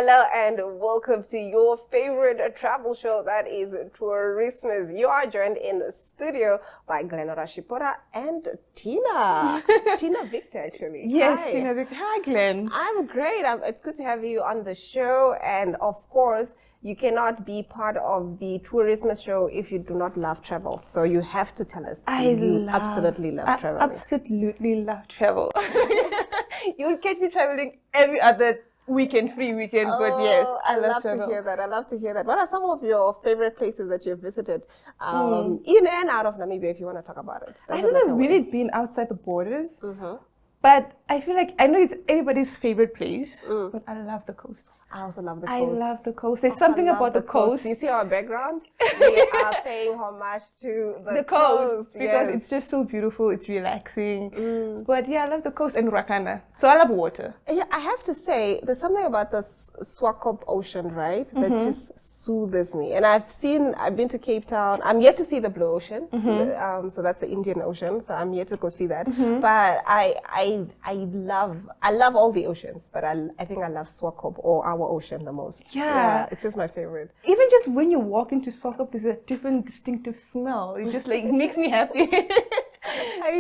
Hello and welcome to your favorite travel show, that is Tourismus. You are joined in the studio by Glenora Shipora and Tina. Tina Victor, actually. Yes, Hi. Tina Victor. Hi, Glenn. I'm great. It's good to have you on the show. And of course, you cannot be part of the Tourismus show if you do not love travel. So you have to tell us. Absolutely love travel. Absolutely love travel. You would catch me traveling every other free weekend, but yes, I love travel. To hear that. I love to hear that. What are some of your favorite places that you've visited, in and out of Namibia, if you want to talk about it? I haven't really been outside the borders, but I feel like I know it's everybody's favorite place, but I love the coast. I also love the coast. I love the coast. There's something about the coast. Do you see our background? We are paying homage to the coast because it's just so beautiful. It's relaxing. But yeah, I love the coast and Rakana. So I love water. Yeah, I have to say, there's something about the Swakop Ocean, right? That just soothes me. And I've been to Cape Town. I'm yet to see the Blue Ocean. So that's the Indian Ocean. So I'm yet to go see that. But I love all the oceans. But I think I love Swakop or our ocean the most. Yeah, it's just my favorite. Even just when you walk into Swakop, there's a different distinctive smell. It just like makes me happy. I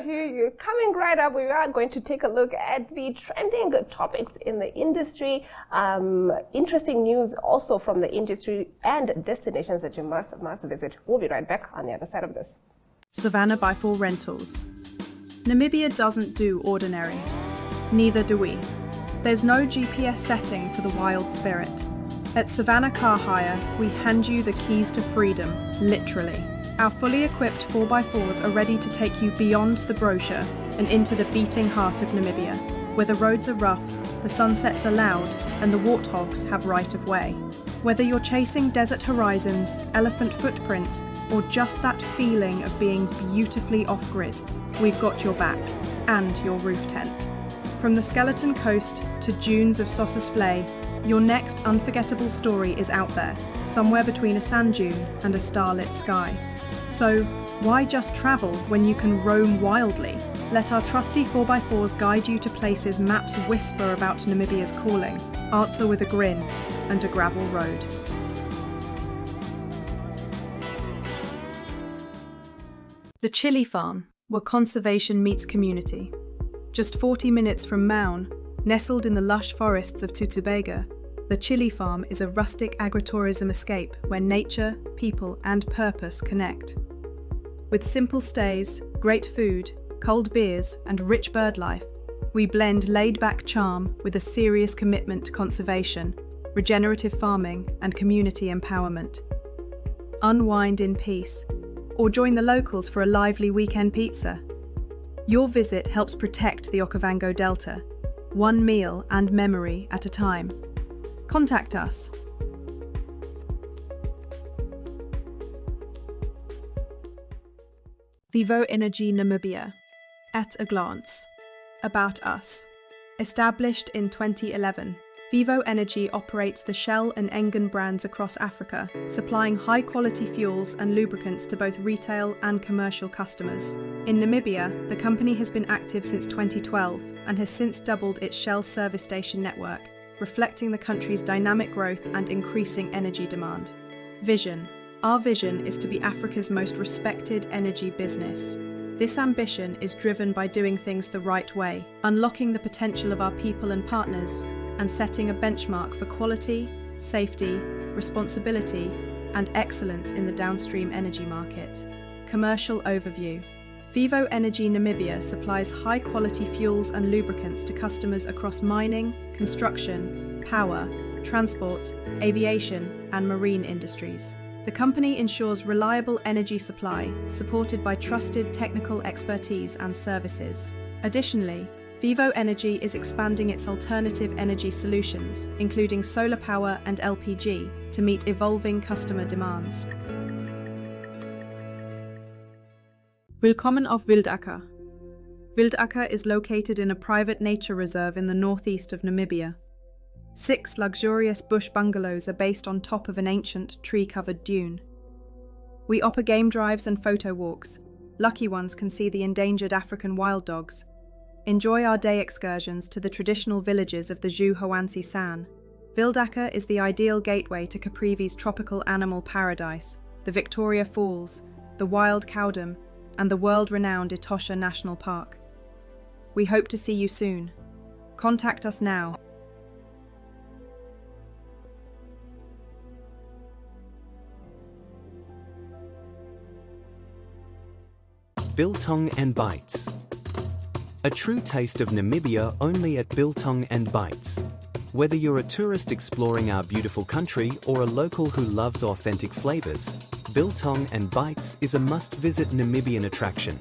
hear you. Coming right up, we are going to take a look at the trending topics in the industry. Interesting news also from the industry and destinations that you must visit. We'll be right back on the other side of this. Savannah by 4 Rentals. Namibia doesn't do ordinary. Neither do we. There's no GPS setting for the wild spirit. At Savannah Car Hire, we hand you the keys to freedom, literally. Our fully equipped 4x4s are ready to take you beyond the brochure and into the beating heart of Namibia, where the roads are rough, the sunsets are loud, and the warthogs have right of way. Whether you're chasing desert horizons, elephant footprints, or just that feeling of being beautifully off-grid, we've got your back, and your roof tent. From the Skeleton Coast to dunes of Sossusvlei, your next unforgettable story is out there, somewhere between a sand dune and a starlit sky. So, why just travel when you can roam wildly? Let our trusty 4x4s guide you to places maps whisper about Namibia's calling, answer with a grin, and a gravel road. The Chili Farm, where conservation meets community. Just 40 minutes from Maun, nestled in the lush forests of Tutubega, the Chili Farm is a rustic agritourism escape where nature, people, and purpose connect. With simple stays, great food, cold beers, and rich bird life, we blend laid-back charm with a serious commitment to conservation, regenerative farming, and community empowerment. Unwind in peace, or join the locals for a lively weekend pizza. Your visit helps protect the Okavango Delta, one meal and memory at a time. Contact us. Vivo Energy Namibia. At a glance. About us. Established in 2011, Vivo Energy operates the Shell and Engen brands across Africa, supplying high-quality fuels and lubricants to both retail and commercial customers. In Namibia, the company has been active since 2012 and has since doubled its Shell service station network, reflecting the country's dynamic growth and increasing energy demand. Vision. Our vision is to be Africa's most respected energy business. This ambition is driven by doing things the right way, unlocking the potential of our people and partners, and setting a benchmark for quality, safety, responsibility, and excellence in the downstream energy market. Commercial overview. Vivo Energy Namibia supplies high-quality fuels and lubricants to customers across mining, construction, power, transport, aviation, and marine industries. The company ensures reliable energy supply, supported by trusted technical expertise and services. Additionally, Vivo Energy is expanding its alternative energy solutions, including solar power and LPG, to meet evolving customer demands. Willkommen auf Wildacker. Wildacker is located in a private nature reserve in the northeast of Namibia. 6 luxurious bush bungalows are based on top of an ancient, tree-covered dune. We offer game drives and photo walks. Lucky ones can see the endangered African wild dogs. Enjoy our day excursions to the traditional villages of the Juhoansi San. Vildaka is the ideal gateway to Caprivi's tropical animal paradise, the Victoria Falls, the wild Cowdom, and the world-renowned Etosha National Park. We hope to see you soon. Contact us now. Biltong and Bites. A true taste of Namibia only at Biltong and Bites. Whether you're a tourist exploring our beautiful country or a local who loves authentic flavors, Biltong and Bites is a must-visit Namibian attraction.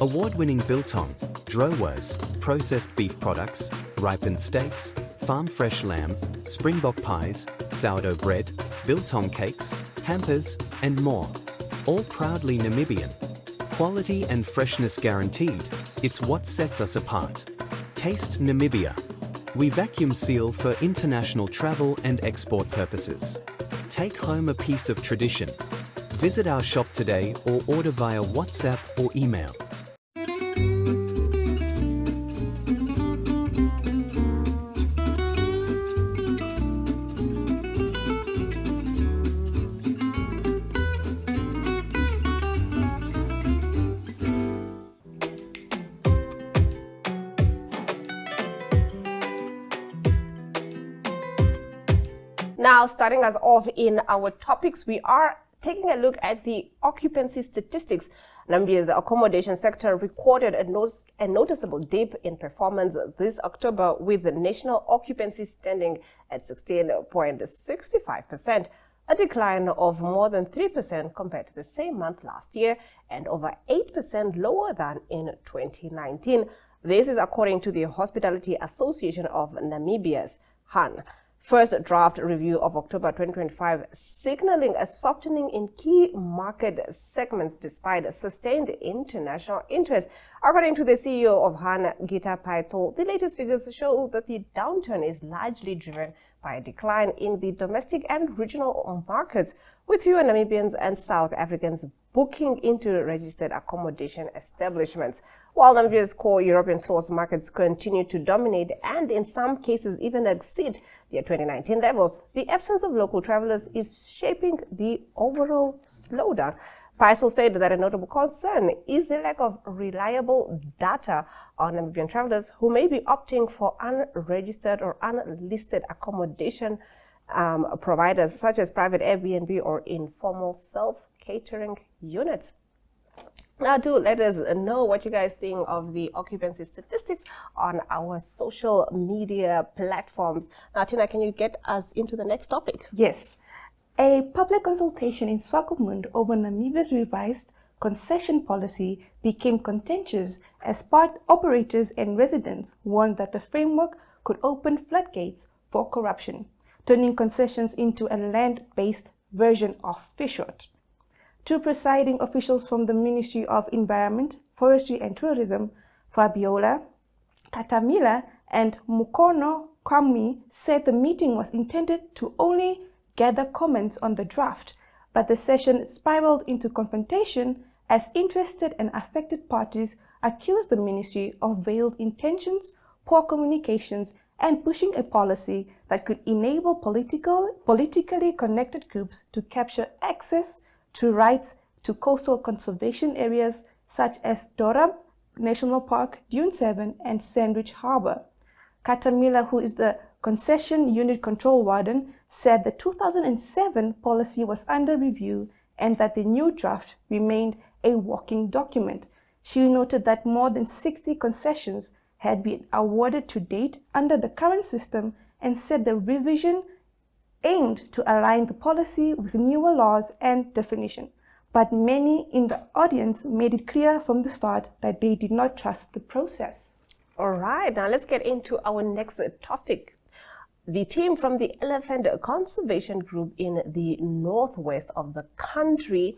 Award-winning biltong, drowas, processed beef products, ripened steaks, farm-fresh lamb, springbok pies, sourdough bread, biltong cakes, hampers, and more. All proudly Namibian. Quality and freshness guaranteed, it's what sets us apart. Taste Namibia. We vacuum seal for international travel and export purposes. Take home a piece of tradition. Visit our shop today or order via WhatsApp or email. Now, starting us off in our topics, we are taking a look at the occupancy statistics. Namibia's accommodation sector recorded a noticeable dip in performance this October, with the national occupancy standing at 16.65%, a decline of more than 3% compared to the same month last year and over 8% lower than in 2019. This is according to the Hospitality Association of Namibia's HAN. First draft review of October 2025 signaling a softening in key market segments despite sustained international interest. According to the CEO of HAN, Gita Paitol, the latest figures show that the downturn is largely driven by a decline in the domestic and regional markets, with fewer Namibians and South Africans booking into registered accommodation establishments. While Namibia's core European source markets continue to dominate and in some cases even exceed their 2019 levels, the absence of local travelers is shaping the overall slowdown. Paisel said that a notable concern is the lack of reliable data on Namibian travelers who may be opting for unregistered or unlisted accommodation providers such as private Airbnb or informal self-catering units. Now, do let us know what you guys think of the occupancy statistics on our social media platforms. Now, Tina, can you get us into the next topic? Yes. A public consultation in Swakopmund over Namibia's revised concession policy became contentious as part operators and residents warned that the framework could open floodgates for corruption, turning concessions into a land-based version of fishhook. Two presiding officials from the Ministry of Environment, Forestry and Tourism, Fabiola Katamila and Mukono Kwami, said the meeting was intended to only gather comments on the draft, but the session spiraled into confrontation as interested and affected parties accused the ministry of veiled intentions, poor communications, and pushing a policy that could enable politically connected groups to capture access to rights to coastal conservation areas such as Dorab National Park, Dune 7, and Sandwich Harbour. Katamila, who is the concession unit control warden, said the 2007 policy was under review and that the new draft remained a working document. She noted that more than 60 concessions had been awarded to date under the current system and said the revision aimed to align the policy with newer laws and definition. But many in the audience made it clear from the start that they did not trust the process. All right, now let's get into our next topic. The team from the Elephant Conservation Group in the northwest of the country,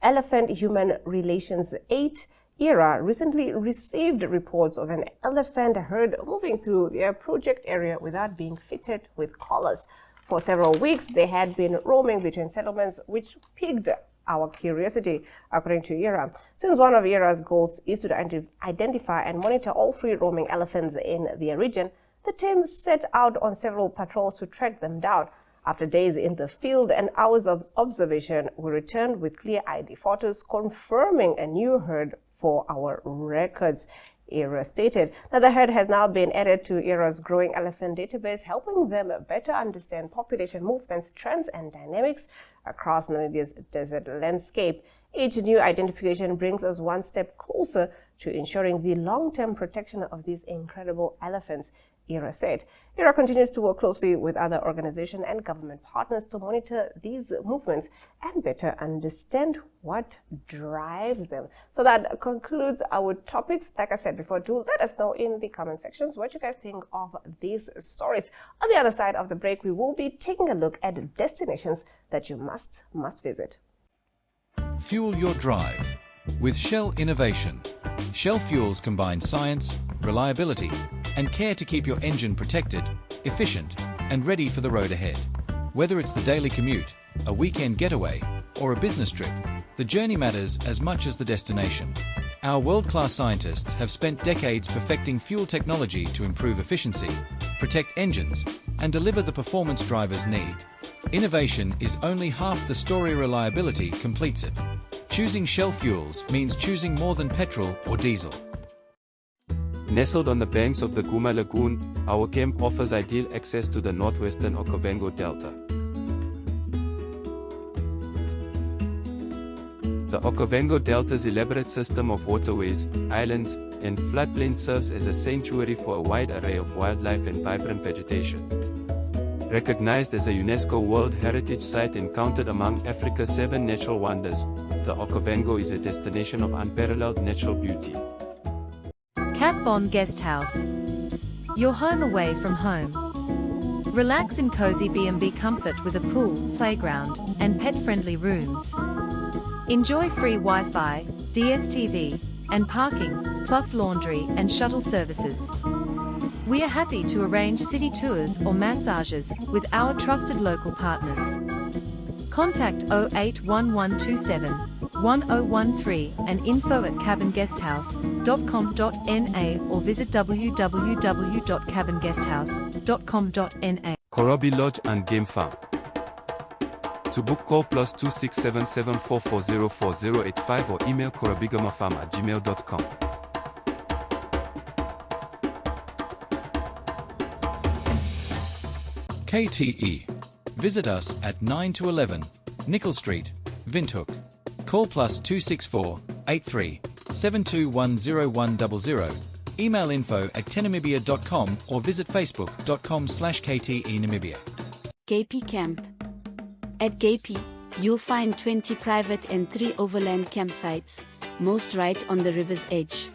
Elephant Human Relations 8 ERA, recently received reports of an elephant herd moving through their project area without being fitted with collars. For several weeks, they had been roaming between settlements, which piqued our curiosity, according to Era. Since one of Era's goals is to identify and monitor all free-roaming elephants in the region, the team set out on several patrols to track them down. After days in the field and hours of observation, we returned with clear ID photos confirming a new herd for our records, Eros stated. Now, the herd has now been added to Eros' growing elephant database, helping them better understand population movements, trends, and dynamics across Namibia's desert landscape. Each new identification brings us one step closer to ensuring the long-term protection of these incredible elephants, Eros said. Eros continues to work closely with other organizations and government partners to monitor these movements and better understand what drives them. So that concludes our topics. Like I said before, do let us know in the comment sections what you guys think of these stories. On the other side of the break, we will be taking a look at destinations that you must visit. Fuel your drive with Shell Innovation. Shell fuels combine science, reliability, and care to keep your engine protected, efficient, and ready for the road ahead. Whether it's the daily commute, a weekend getaway, or a business trip, the journey matters as much as the destination. Our world-class scientists have spent decades perfecting fuel technology to improve efficiency, protect engines, and deliver the performance drivers need. Innovation is only half the story. Reliability completes it. Choosing Shell fuels means choosing more than petrol or diesel. Nestled on the banks of the Guma Lagoon, our camp offers ideal access to the northwestern Okavango Delta. The Okavango Delta's elaborate system of waterways, islands, and floodplains serves as a sanctuary for a wide array of wildlife and vibrant vegetation. Recognized as a UNESCO World Heritage Site and counted among Africa's 7 natural wonders, the Okavango is a destination of unparalleled natural beauty. Catbon Guest House. Your home away from home. Relax in cozy B&B comfort with a pool, playground, and pet-friendly rooms. Enjoy free Wi-Fi, DSTV, and parking, plus laundry and shuttle services. We are happy to arrange city tours or massages with our trusted local partners. Contact 081127 1013 and info@cabinguesthouse.com.na or visit www.cabinguesthouse.com.na. Korobi Lodge and Game Farm. To book, call +267744044085 or email korobigamafam@gmail.com. KTE. Visit us at 9 to 11, Nickel Street, Windhoek. Call +264 83 72101000. Email info@tenamibia.com or visit facebook.com/KTE Namibia. Gapi Camp. At Gapi, you'll find 20 private and 3 overland campsites, most right on the river's edge.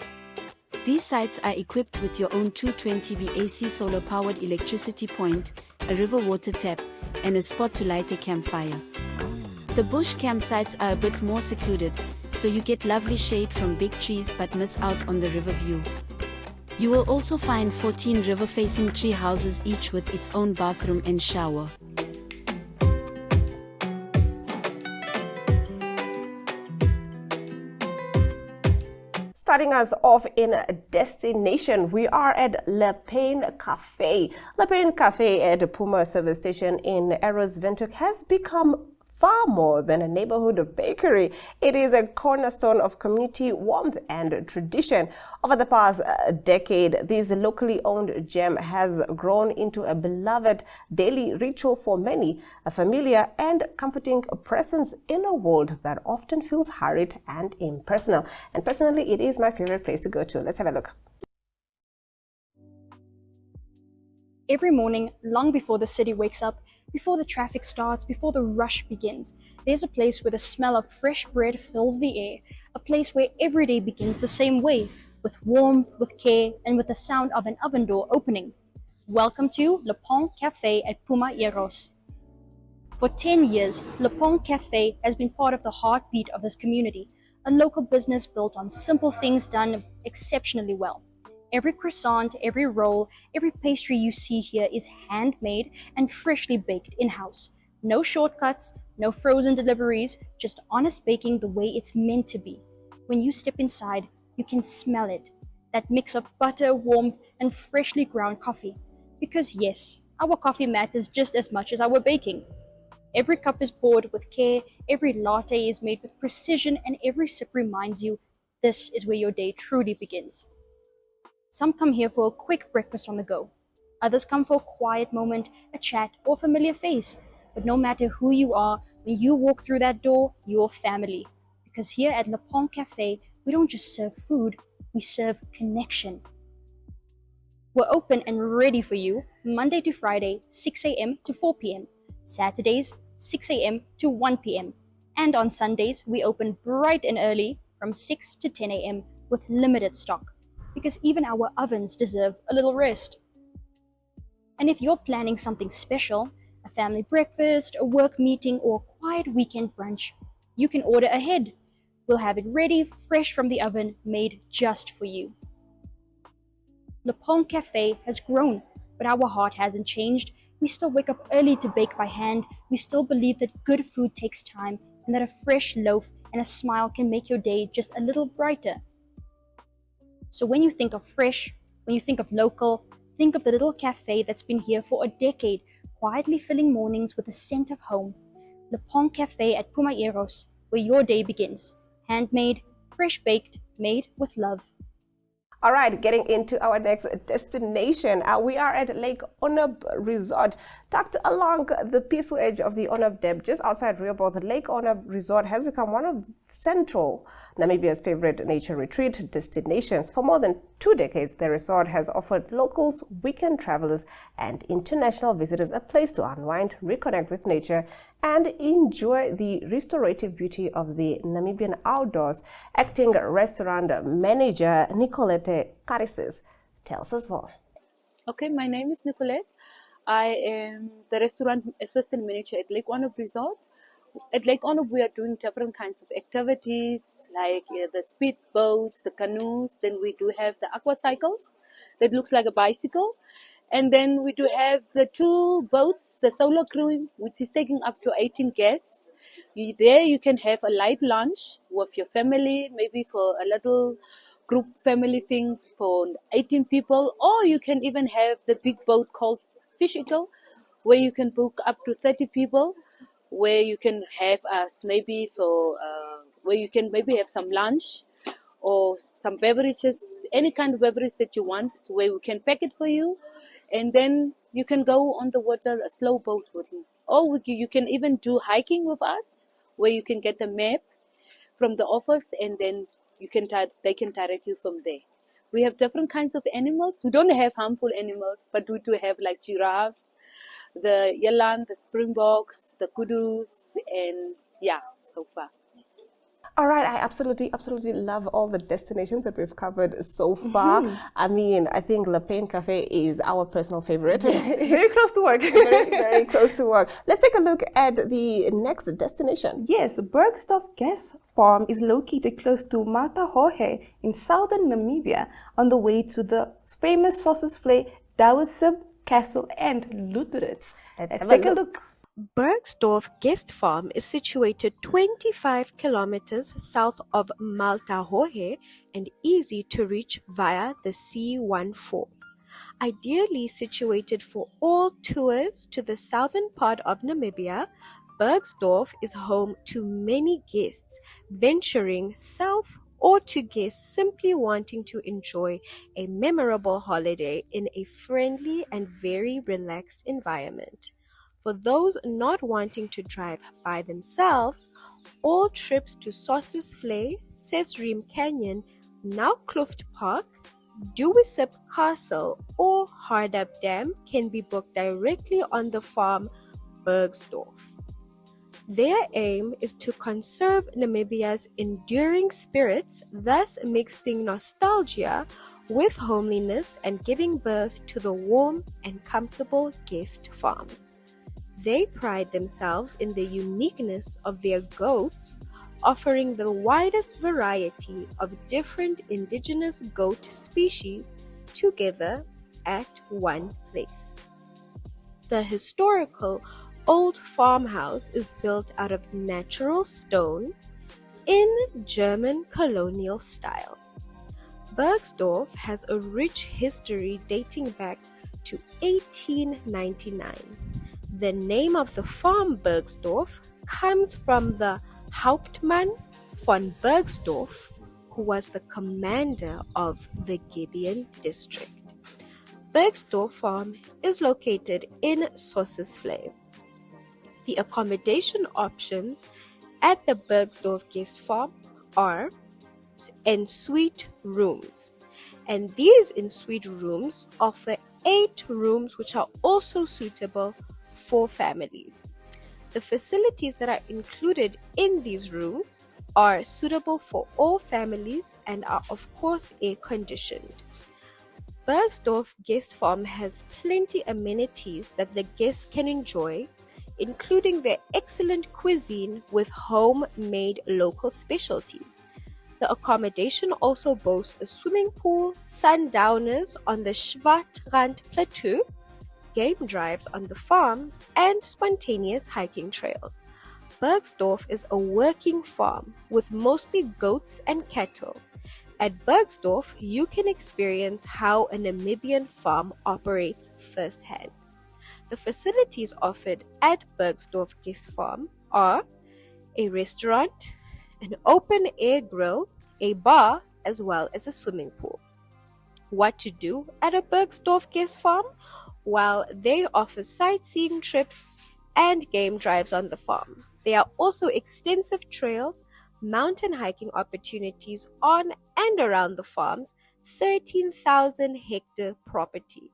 These sites are equipped with your own 220V AC solar-powered electricity point, a river water tap, and a spot to light a campfire. The bush campsites are a bit more secluded, so you get lovely shade from big trees but miss out on the river view. You will also find 14 river-facing tree houses, each with its own bathroom and shower. Starting us off in a destination, we are at Pain Café. Pain Café at the Puma Service Station in Eros, Windhoek has become far more than a neighborhood bakery. It is a cornerstone of community warmth and tradition. Over the past decade, this locally owned gem has grown into a beloved daily ritual for many, a familiar and comforting presence in a world that often feels hurried and impersonal. And personally, it is my favorite place to go to. Let's have a look. Every morning, long before the city wakes up, before the traffic starts, before the rush begins, there's a place where the smell of fresh bread fills the air, a place where every day begins the same way, with warmth, with care, and with the sound of an oven door opening. Welcome to Pain Café at Puma Eros. For 10 years, Pain Café has been part of the heartbeat of this community, a local business built on simple things done exceptionally well. Every croissant, every roll, every pastry you see here is handmade and freshly baked in-house. No shortcuts, No frozen deliveries, just honest baking the way it's meant to be. When you step inside, you can smell it. That mix of butter, warmth, and freshly ground coffee. Because yes, our coffee matters just as much as our baking. Every cup is poured with care, every latte is made with precision, and every sip reminds you this is where your day truly begins. Some come here for a quick breakfast on the go. Others come for a quiet moment, a chat, or a familiar face. But no matter who you are, when you walk through that door, you're family. Because here at Pain Café, we don't just serve food, we serve connection. We're open and ready for you Monday to Friday, 6 a.m. to 4 p.m. Saturdays, 6 a.m. to 1 p.m. And on Sundays, we open bright and early from 6 to 10 a.m. with limited stock. Because even our ovens deserve a little rest. And if you're planning something special, a family breakfast, a work meeting, or a quiet weekend brunch, you can order ahead. We'll have it ready, fresh from the oven, made just for you. Pain Café has grown, but our heart hasn't changed. We still wake up early to bake by hand. We still believe that good food takes time and that a fresh loaf and a smile can make your day just a little brighter. So when you think of fresh, when you think of local, think of the little cafe that's been here for a decade, quietly filling mornings with a scent of home. Pain Café at Puma Eros, where your day begins. Handmade, fresh baked, made with love. All right, getting into our next destination. We are at Lake Oanob Resort, tucked along the peaceful edge of the Oanob Dam, just outside Rehoboth. Lake Oanob Resort has become one of central Namibia's favorite nature retreat destinations. For more than 2 decades, the resort has offered locals, weekend travelers, and international visitors a place to unwind, reconnect with nature, and enjoy the restorative beauty of the Namibian outdoors. Acting restaurant manager Nicolette Carices tells us more. Okay, my name is Nicolette. I am the restaurant assistant manager at Lake Oanob Resort. At Lake Oanob, we are doing different kinds of activities like the speed boats, the canoes. Then we do have the aqua cycles that looks like a bicycle. And then we do have the 2 boats, the solo cruise, which is taking up to 18 guests. There you can have a light lunch with your family, maybe for a little group family thing for 18 people. Or you can even have the big boat called Fish Eagle, where you can book up to 30 people, where you can have us maybe for, where you can maybe have some lunch or some beverages, any kind of beverage that you want, where we can pack it for you. And then you can go on the water, a slow boat with you. Or you can even do hiking with us, where you can get a map from the office, and then they can direct you from there. We have different kinds of animals. We don't have harmful animals, but we do have like giraffes, the eland, the springboks, the kudus, and yeah, so far. All right, I absolutely love all the destinations that we've covered so far. I mean, I think Pain Café is our personal favorite. Yes, very close to work. very close to work. Let's take a look at the next destination. Yes, Burgsdorf Guest Farm is located close to Maltahöhe in southern Namibia, on the way to the famous sausage flay, Douwesib Castle, and Luteritz. Let's take a look. Burgsdorf Guest Farm is situated 25 kilometers south of Maltahöhe and easy to reach via the C14. Ideally situated for all tours to the southern part of Namibia, Burgsdorf is home to many guests venturing south or to guests simply wanting to enjoy a memorable holiday in a friendly and very relaxed environment. For those not wanting to drive by themselves, all trips to Sossusvlei, Sesream Canyon, now Kluft Park, Douwesib Castle, or Hardap Dam can be booked directly on the farm Burgsdorf. Their aim is to conserve Namibia's enduring spirits, thus mixing nostalgia with homeliness and giving birth to the warm and comfortable guest farm. They pride themselves in the uniqueness of their goats, offering the widest variety of different indigenous goat species together at one place. The historical old farmhouse is built out of natural stone in German colonial style. Burgsdorf has a rich history dating back to 1899. The name of the farm Burgsdorf comes from the Hauptmann von Burgsdorf, who was the commander of the Gibeon district. Burgsdorf Farm is located in Sossusvlei. The accommodation options at the Burgsdorf Guest Farm are en-suite rooms, and these en-suite rooms offer 8 rooms which are also suitable for families. The facilities that are included in these rooms are suitable for all families and are of course air conditioned. Burgsdorf Guest Farm has plenty amenities that the guests can enjoy, including their excellent cuisine with homemade local specialties. The accommodation also boasts a swimming pool, sundowners on the Schwarzrand Plateau, game drives on the farm, and spontaneous hiking trails. Burgsdorf is a working farm with mostly goats and cattle. At Burgsdorf, you can experience how a Namibian farm operates firsthand. The facilities offered at Burgsdorf Guest Farm are a restaurant, an open-air grill, a bar, as well as a swimming pool. What to do at a Burgsdorf Guest Farm? Well, they offer sightseeing trips and game drives on the farm. There are also extensive trails, mountain hiking opportunities on and around the farm's 13,000-hectare property.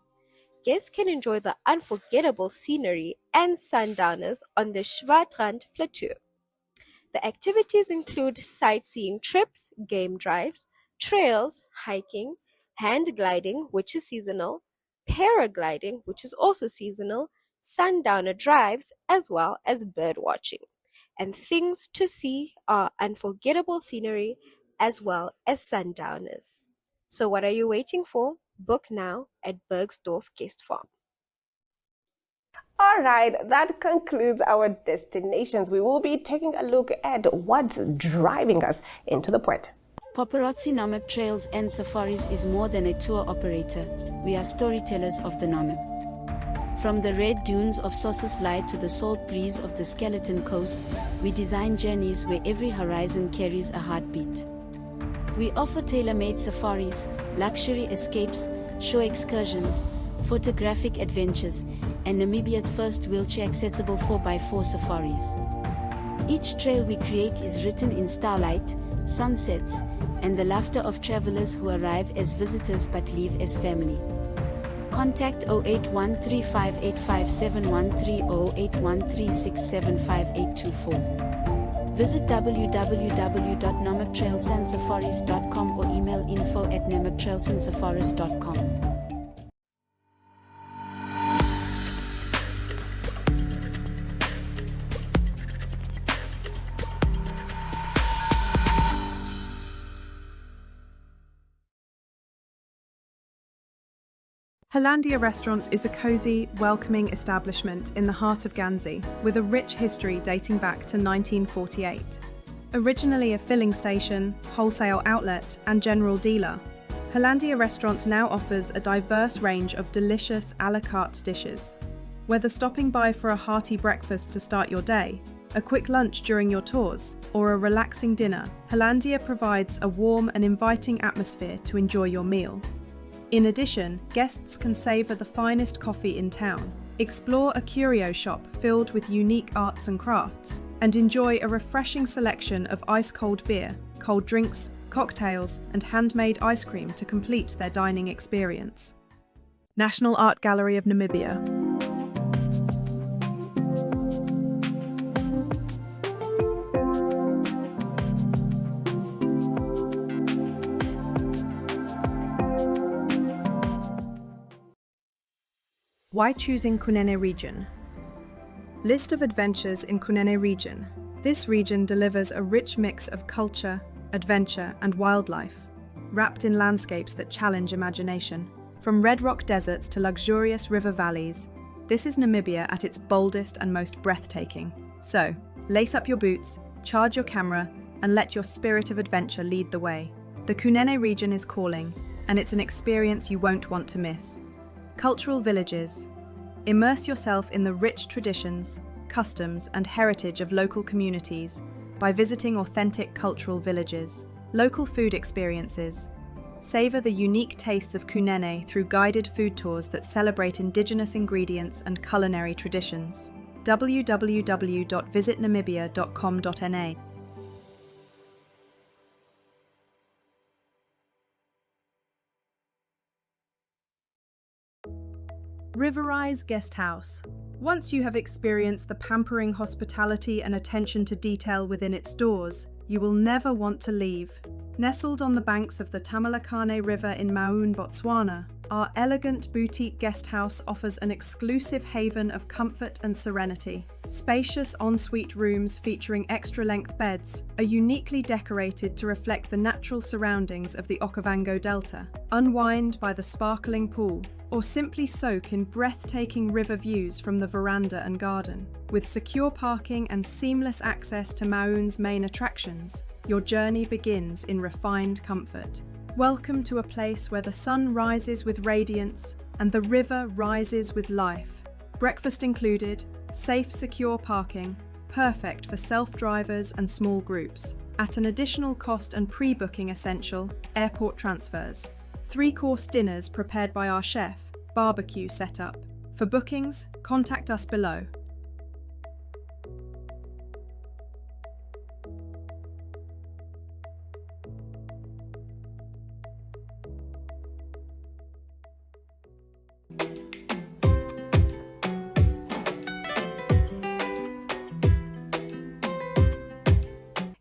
Guests can enjoy the unforgettable scenery and sundowners on the Schwarzrand Plateau. The activities include sightseeing trips, game drives, trails, hiking, hand gliding, which is seasonal, paragliding, which is also seasonal, sundowner drives, as well as bird watching. And things to see are unforgettable scenery as well as sundowners. So what are you waiting for? Book now at Burgsdorf Guest Farm. All right, that concludes our destinations. We will be taking a look at what's driving us into the port. Paparazzi Namib Trails and Safaris is more than a tour operator. We are storytellers of the Namib. From the red dunes of Sossusvlei to the salt breeze of the Skeleton Coast, we design journeys where every horizon carries a heartbeat. We offer tailor-made safaris, luxury escapes, shore excursions, photographic adventures, and Namibia's first wheelchair-accessible 4x4 safaris. Each trail we create is written in starlight, sunsets, and the laughter of travelers who arrive as visitors but leave as family. Contact 0813585713 or 0813675824. Visit www.namibtrailsandsafaris.com or email info@namibtrailsandsafaris.com. Hollandia Restaurant is a cosy, welcoming establishment in the heart of Ganzi, with a rich history dating back to 1948. Originally a filling station, wholesale outlet, and general dealer, Hollandia Restaurant now offers a diverse range of delicious a la carte dishes. Whether stopping by for a hearty breakfast to start your day, a quick lunch during your tours, or a relaxing dinner, Hollandia provides a warm and inviting atmosphere to enjoy your meal. In addition, guests can savour the finest coffee in town, explore a curio shop filled with unique arts and crafts, and enjoy a refreshing selection of ice-cold beer, cold drinks, cocktails, and handmade ice cream to complete their dining experience. National Art Gallery of Namibia. Why choosing Kunene region? List of adventures in Kunene region. This region delivers a rich mix of culture, adventure, and wildlife, wrapped in landscapes that challenge imagination. From red rock deserts to luxurious river valleys, This is Namibia at its boldest and most breathtaking. So, lace up your boots, charge your camera, and let your spirit of adventure lead the way. The Kunene region is calling, and it's an experience you won't want to miss. Cultural villages. Immerse yourself in the rich traditions, customs, and heritage of local communities by visiting authentic cultural villages. Local food experiences. Savor the unique tastes of Kunene through guided food tours that celebrate indigenous ingredients and culinary traditions. www.visitnamibia.com.na. Riverrise Guest House. Once you have experienced the pampering hospitality and attention to detail within its doors, you will never want to leave. Nestled on the banks of the Tamalakane River in Maun, Botswana, our elegant boutique guest house offers an exclusive haven of comfort and serenity. Spacious ensuite rooms featuring extra-length beds are uniquely decorated to reflect the natural surroundings of the Okavango Delta. Unwind by the sparkling pool, or simply soak in breathtaking river views from the veranda and garden. With secure parking and seamless access to Maun's main attractions, your journey begins in refined comfort. Welcome to a place where the sun rises with radiance and the river rises with life. Breakfast included, safe, secure parking, perfect for self-drivers and small groups. At an additional cost and pre-booking essential, airport transfers. 3-course dinners prepared by our chef, barbecue setup. For bookings, contact us below.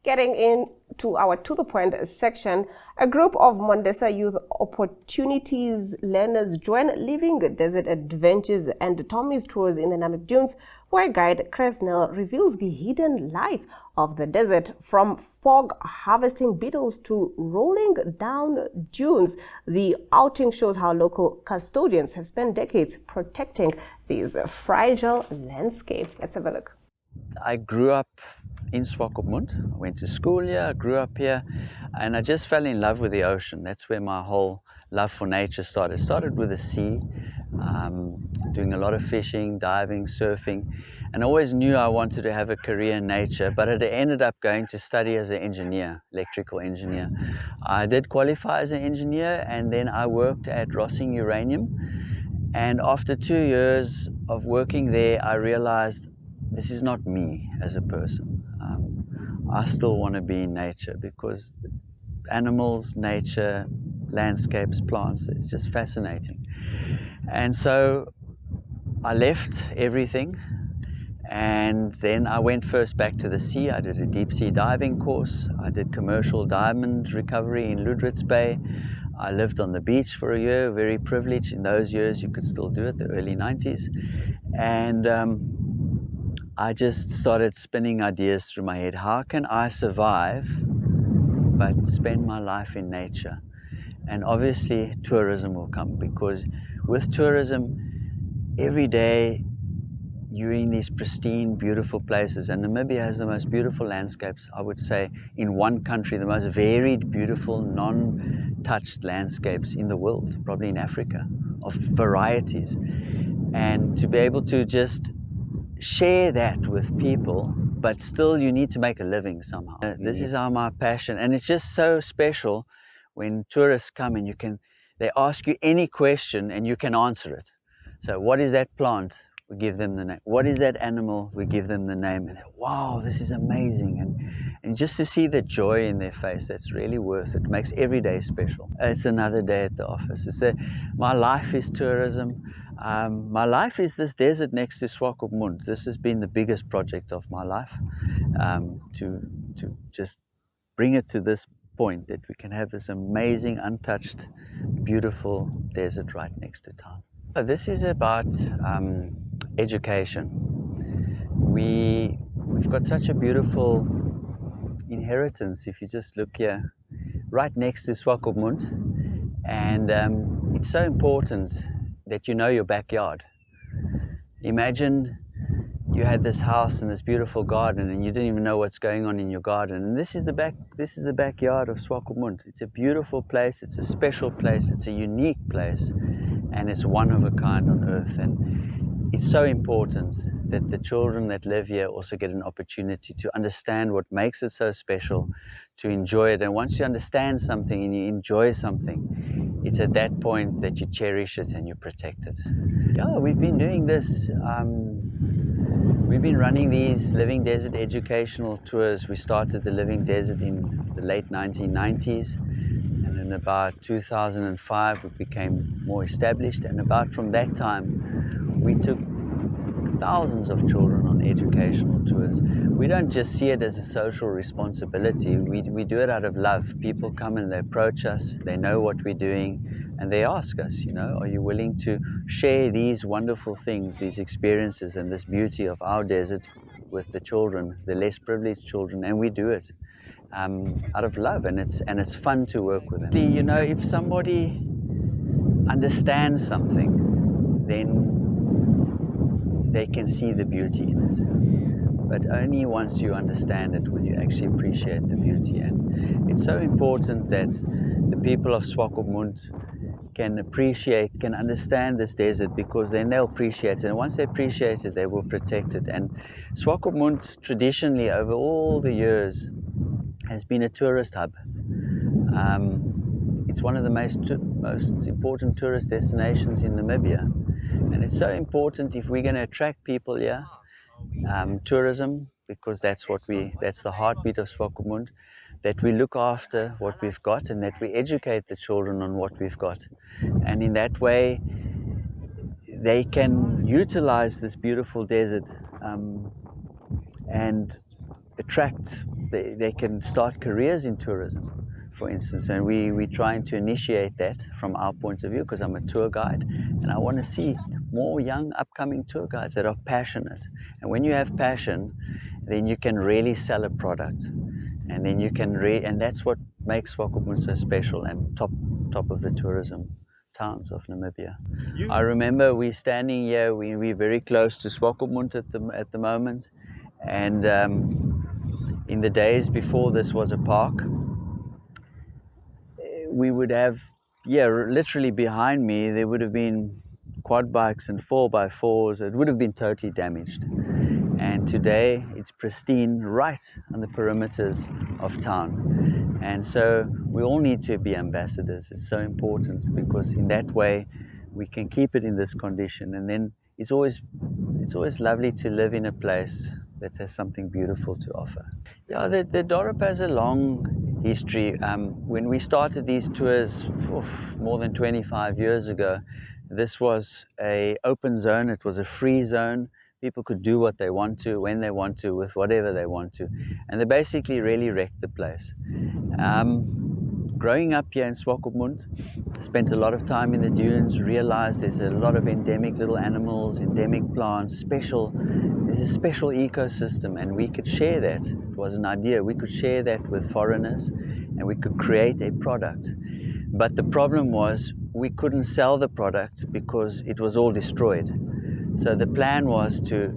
Getting into our To The Point section, a group of Mondesa Youth Opportunities learners join Living Desert Adventures and Tommy's Tours in the Namib Dunes, where guide Chris Nel reveals the hidden life of the desert, from fog harvesting beetles to rolling down dunes. The outing shows how local custodians have spent decades protecting these fragile landscapes. Let's have a look. I grew up in Swakopmund. I went to school here, I grew up here, and I just fell in love with the ocean. That's where my whole love for nature started. It started with the sea, doing a lot of fishing, diving, surfing, and I always knew I wanted to have a career in nature, but I ended up going to study as an engineer, electrical engineer. I did qualify as an engineer, and then I worked at Rossing Uranium, and after 2 years of working there, I realized this is not me as a person. I still want to be in nature, because animals, nature, landscapes, plants, it's just fascinating. And so I left everything, and then I went first back to the sea. I did a deep sea diving course. I did commercial diamond recovery in Ludwitz Bay. I lived on the beach for a year, very privileged. In those years you could still do it, the early 90s. And I just started spinning ideas through my head. How can I survive but spend my life in nature? And obviously tourism will come, because with tourism, every day you're in these pristine, beautiful places. And Namibia has the most beautiful landscapes, I would say, in one country, the most varied, beautiful, non-touched landscapes in the world, probably in Africa, of varieties. And to be able to just share that with people, but still you need to make a living somehow. This is my passion, and it's just so special when tourists come and they ask you any question and you can answer it. So what is that plant? We give them the name. What is that animal? We give them the name. And wow, this is amazing. And just to see the joy in their face, that's really worth it. It makes every day special. It's another day at the office. My life is tourism. My life is this desert next to Swakopmund. This has been the biggest project of my life, to just bring it to this point that we can have this amazing, untouched, beautiful desert right next to town. This is about education. We've got such a beautiful inheritance. If you just look here, right next to Swakopmund, and it's so important that you know your backyard. Imagine you had this house and this beautiful garden and you didn't even know what's going on in your garden. And this is the backyard of Swakopmund. It's a beautiful place, it's a special place, it's a unique place, and it's one of a kind on earth. And it's so important that the children that live here also get an opportunity to understand what makes it so special, to enjoy it. And once you understand something and you enjoy something, it's at that point that you cherish it and you protect it. Yeah, we've been doing this. We've been running these Living Desert educational tours. We started the Living Desert in the late 1990s, and in about 2005 we became more established, and about from that time we took thousands of children on educational tours. We don't just see it as a social responsibility, we do it out of love. People come and they approach us, they know what we're doing, and they ask us, you know, are you willing to share these wonderful things, these experiences and this beauty of our desert with the children, the less privileged children, and we do it out of love, and it's fun to work with them. You know, if somebody understands something, then they can see the beauty in it. But only once you understand it will you actually appreciate the beauty. And it's so important that the people of Swakopmund can understand this desert, because then they'll appreciate it. And once they appreciate it, they will protect it. And Swakopmund traditionally over all the years has been a tourist hub. It's one of the most important tourist destinations in Namibia. And it's so important if we're going to attract people here, tourism, because that's the heartbeat of Swakopmund, that we look after what we've got and that we educate the children on what we've got. And in that way, they can utilize this beautiful desert and attract, they can start careers in tourism, for instance. And we're trying to initiate that from our point of view, because I'm a tour guide and I want to see more young upcoming tour guides that are passionate. And when you have passion, then you can really sell a product. And then you can and that's what makes Swakopmund so special and top of the tourism towns of Namibia. I remember we're standing here, we're very close to Swakopmund at the moment, and in the days before this was a park, we would have, literally behind me there would have been quad bikes and 4x4s. It would have been totally damaged. And today it's pristine right on the perimeters of town. And so we all need to be ambassadors. It's so important, because in that way we can keep it in this condition. And then it's always lovely to live in a place that has something beautiful to offer. Yeah, the Dorp has a long history. When we started these tours more than 25 years ago, this was an open zone. It was a free zone. People could do what they want to, when they want to, with whatever they want to. And they basically really wrecked the place. Growing up here in Swakopmund, spent a lot of time in the dunes, realized there's a lot of endemic little animals, endemic plants, there's a special ecosystem, and we could share that. It was an idea. We could share that with foreigners, and we could create a product. But the problem was we couldn't sell the product because it was all destroyed. So the plan was to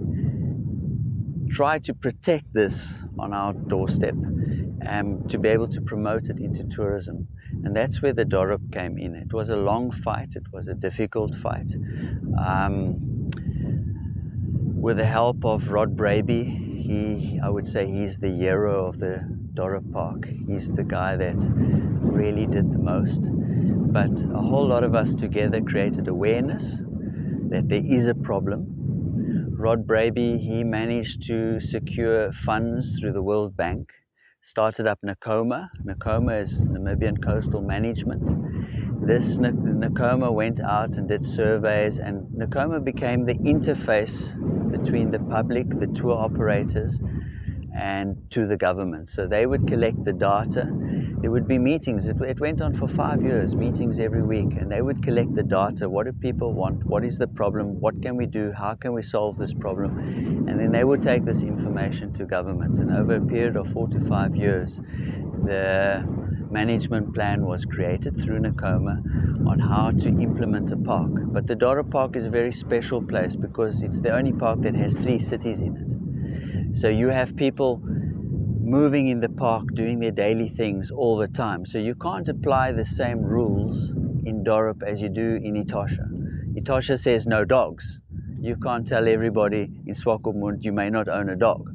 try to protect this on our doorstep and to be able to promote it into tourism. And that's where the Dorp came in. It was a long fight. It was a difficult fight. With the help of Rod Braby, I would say he's the hero of the Dorp Park. He's the guy that really did the most. But a whole lot of us together created awareness that there is a problem. Rod Braby, he managed to secure funds through the World Bank, started up NACOMA. NACOMA is Namibian Coastal Management. This NACOMA went out and did surveys, and NACOMA became the interface between the public, the tour operators, and to the government. So they would collect the data. There would be meetings. It went on for 5 years, meetings every week, and they would collect the data. What do people want? What is the problem? What can we do? How can we solve this problem? And then they would take this information to government. And over a period of 4 to 5 years, the management plan was created through Nakoma on how to implement a park. But the Dora Park is a very special place because it's the only park that has 3 cities in it. So you have people moving in the park, doing their daily things all the time. So you can't apply the same rules in Dorp as you do in Etosha. Etosha says no dogs. You can't tell everybody in Swakopmund you may not own a dog.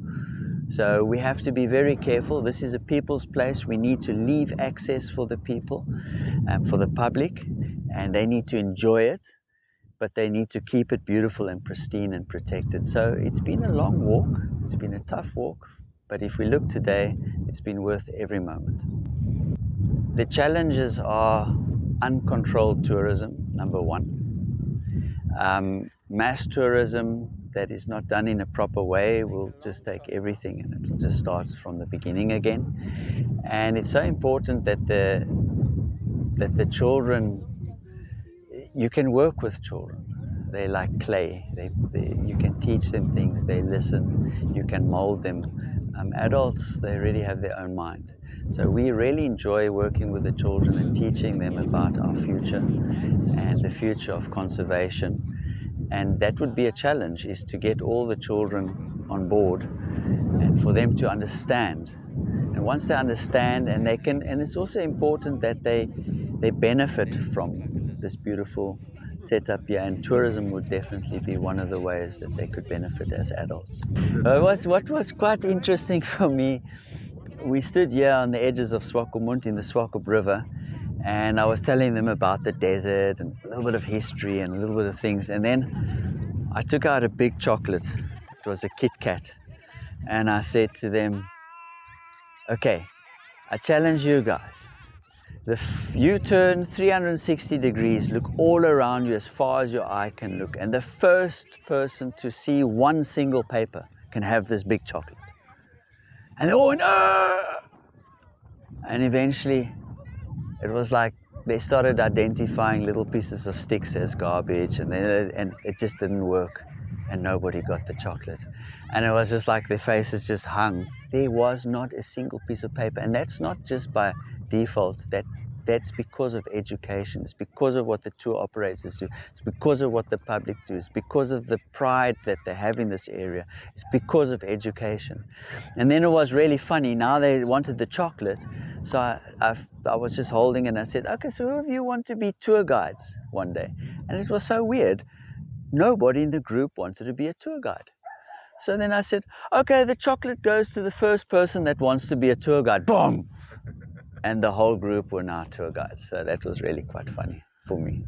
So we have to be very careful. This is a people's place. We need to leave access for the people, for the public, and they need to enjoy it, but they need to keep it beautiful and pristine and protected. So it's been a long walk. It's been a tough walk, but if we look today, it's been worth every moment. The challenges are uncontrolled tourism, number one. Mass tourism that is not done in a proper way will just take everything and it will just start from the beginning again. And it's so important that the children, you can work with children. They're like clay. You can teach them things, they listen, you can mold them. Adults, they really have their own mind. So we really enjoy working with the children and teaching them about our future and the future of conservation. And that would be a challenge, is to get all the children on board and for them to understand. And once they understand, and they can, and it's also important that they benefit from this beautiful setup here, and tourism would definitely be one of the ways that they could benefit as adults. What was quite interesting for me, we stood here on the edges of Swakopmund in the Swakop River, and I was telling them about the desert and a little bit of history and a little bit of things, and then I took out a big chocolate. It was a Kit Kat, and I said to them, okay, I challenge you guys. You turn 360 degrees, look all around you as far as your eye can look, and the first person to see one single paper can have this big chocolate. And they all went, "Ah!" And eventually it was like they started identifying little pieces of sticks as garbage, and it just didn't work, and nobody got the chocolate. And it was just like their faces just hung. There was not a single piece of paper, and that's not just by default. That's because of education. It's because of what the tour operators do. It's because of what the public do. It's because of the pride that they have in this area. It's because of education. And then it was really funny. Now they wanted the chocolate. So I was just holding and I said, okay, so who of you want to be tour guides one day? And it was so weird. Nobody in the group wanted to be a tour guide. So then I said, okay, the chocolate goes to the first person that wants to be a tour guide. Boom! And the whole group were now tour guides. So that was really quite funny for me.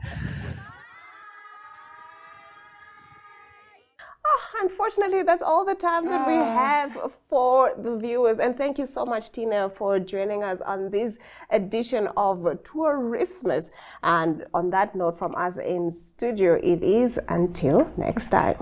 Unfortunately, that's all the time that we have for the viewers. And thank you so much, Tina, for joining us on this edition of Tourismus. And on that note, from us in studio, it is until next time.